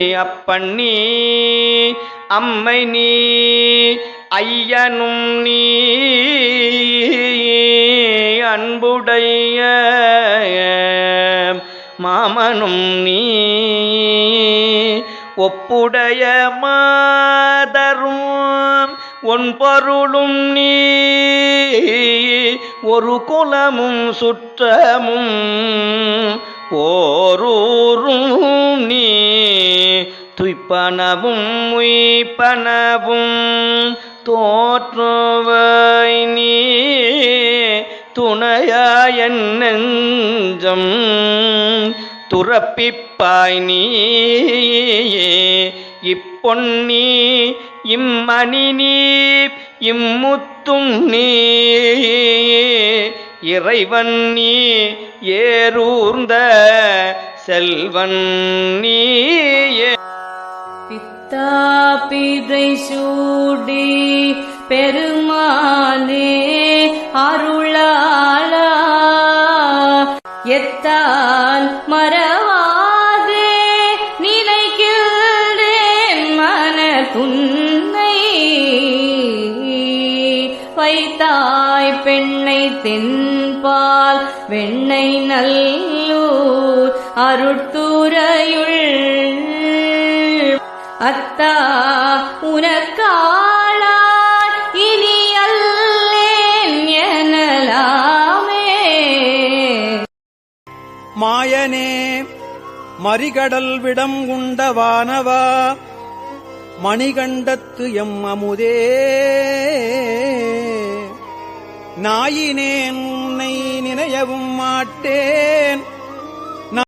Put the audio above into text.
அப்பண்ணி அம்மை நீ ஐயனும் நீ அன்புடைய மாமனும் நீ ஒப்புடைய மாதரும் ஒன்பொருளும் நீ ஒரு குலமும் சுற்றமும் ஓரூரும் நீ துய்ப்பனவும் உய்ப்பனவும் தோற்றுவை நீ துணையாயன் நெஞ்சம் துறப்பிப்பாய் நீ இப்பொன்னி இம்மணி நீ இம்முத்தும் நீ இறைவன் நீ ஏரூர்ந்த செல்வன் நீயே. பித்தா பிதை சூடி பெருமானே அருளாளா எத்தால் மறவாதே நிலைக்கின்றேன் மன துன்னை வைத்தாய் பெண்ணை தென்பால் வெண்ணை நல்லூர் அருட்துறையுள் அத்தா உனக்காளாய் இனி அல்லேன் எனலாமே. மாயனே மறிகடல் விடம் உண்ட வானவா மணிகண்டத்து எம் அமுதே நாயினேன் உன்னை நினையவும் மாட்டேன்